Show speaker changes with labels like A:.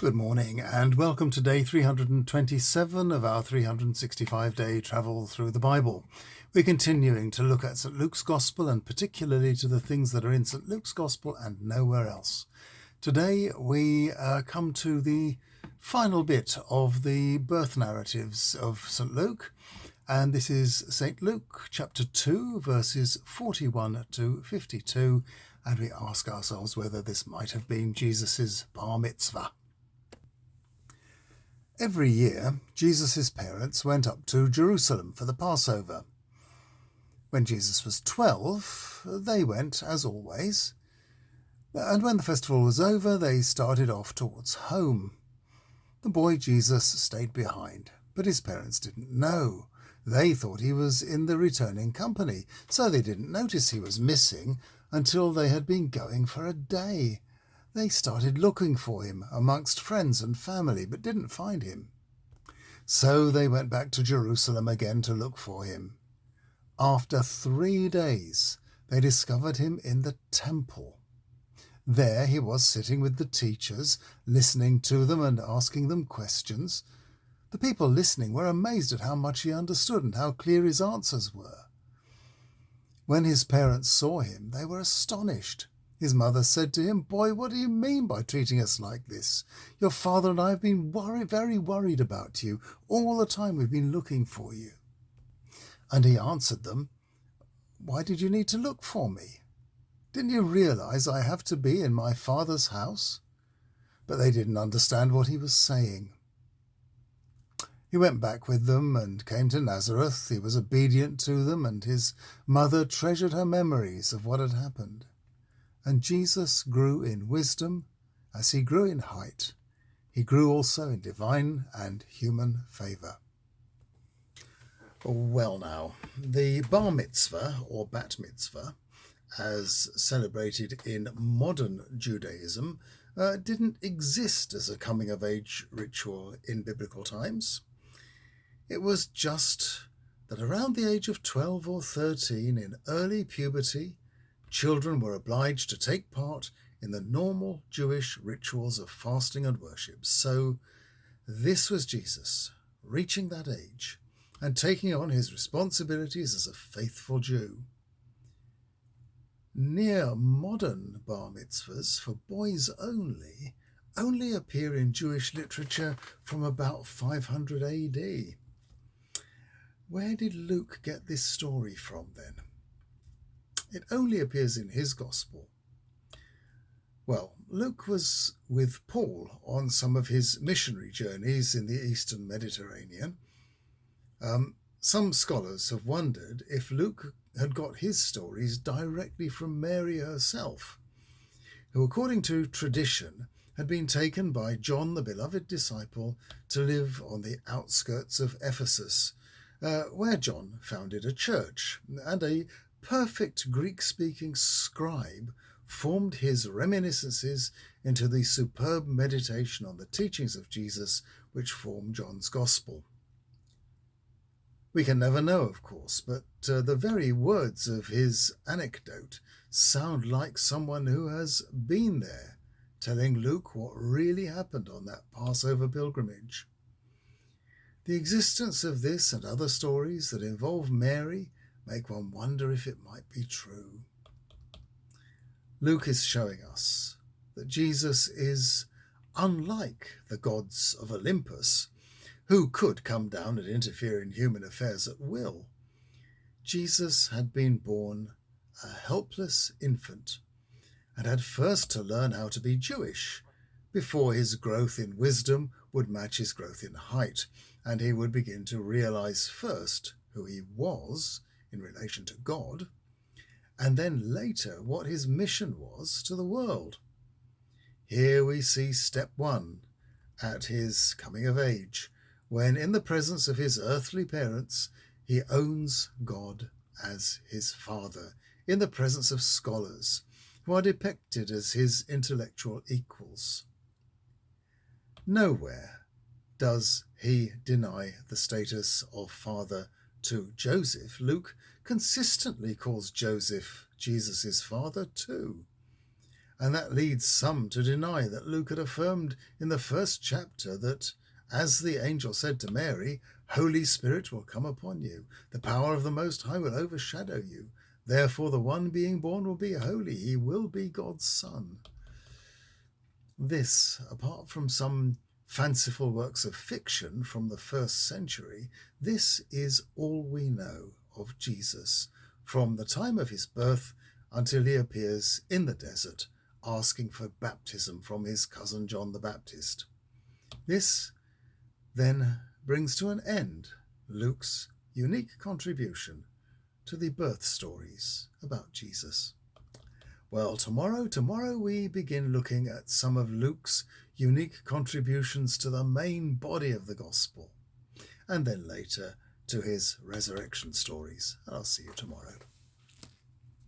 A: Good morning and welcome to day 327 of our 365-day travel through the Bible. We're continuing to look at St. Luke's Gospel and particularly to the things that are in St. Luke's Gospel and nowhere else. Today we come to the final bit of the birth narratives of St. Luke, and this is St. Luke chapter 2 verses 41 to 52, and we ask ourselves whether this might have been Jesus' bar mitzvah. Every year, Jesus' parents went up to Jerusalem for the Passover. When Jesus was 12, they went as always, and when the festival was over, they started off towards home. The boy Jesus stayed behind, but his parents didn't know. They thought he was in the returning company, so they didn't notice he was missing until they had been going for a day. They started looking for him amongst friends and family, but didn't find him. So they went back to Jerusalem again to look for him. After 3 days, they discovered him in the temple. There he was sitting with the teachers, listening to them and asking them questions. The people listening were amazed at how much he understood and how clear his answers were. When his parents saw him, they were astonished. His mother said to him, "Boy, what do you mean by treating us like this? Your father and I have been very worried about you. All the time we've been looking for you." And he answered them, "Why did you need to look for me? Didn't you realize I have to be in my father's house?" But they didn't understand what he was saying. He went back with them and came to Nazareth. He was obedient to them, and his mother treasured her memories of what had happened. And Jesus grew in wisdom as he grew in height. He grew also in divine and human favour. Well now, the bar mitzvah or bat mitzvah, as celebrated in modern Judaism, didn't exist as a coming-of-age ritual in biblical times. It was just that around the age of 12 or 13, in early puberty, children were obliged to take part in the normal Jewish rituals of fasting and worship. So this was Jesus, reaching that age and taking on his responsibilities as a faithful Jew. Near modern bar mitzvahs for boys only appear in Jewish literature from about 500 AD. Where did Luke get this story from then? It only appears in his Gospel. Well, Luke was with Paul on some of his missionary journeys in the Eastern Mediterranean. Some scholars have wondered if Luke had got his stories directly from Mary herself, who, according to tradition, had been taken by John, the beloved disciple, to live on the outskirts of Ephesus, where John founded a church, and a perfect Greek-speaking scribe formed his reminiscences into the superb meditation on the teachings of Jesus, which form John's Gospel. We can never know, of course, but the very words of his anecdote sound like someone who has been there, telling Luke what really happened on that Passover pilgrimage. The existence of this and other stories that involve Mary make one wonder if it might be true. Luke is showing us that Jesus is unlike the gods of Olympus, who could come down and interfere in human affairs at will. Jesus had been born a helpless infant and had first to learn how to be Jewish before his growth in wisdom would match his growth in height, and he would begin to realize first who he was in relation to God, and then later what his mission was to the world. Here we see step one at his coming of age, when in the presence of his earthly parents, he owns God as his father, in the presence of scholars who are depicted as his intellectual equals. Nowhere does he deny the status of father to Joseph. Luke consistently calls Joseph Jesus' father too. And that leads some to deny that Luke had affirmed in the first chapter that, as the angel said to Mary, Holy Spirit will come upon you, the power of the Most High will overshadow you. Therefore the one being born will be holy, he will be God's Son. This, apart from some fanciful works of fiction from the 1st century, this is all we know of Jesus, from the time of his birth until he appears in the desert, asking for baptism from his cousin John the Baptist. This then brings to an end Luke's unique contribution to the birth stories about Jesus. Well, tomorrow we begin looking at some of Luke's unique contributions to the main body of the gospel, and then later to his resurrection stories. I'll see you tomorrow.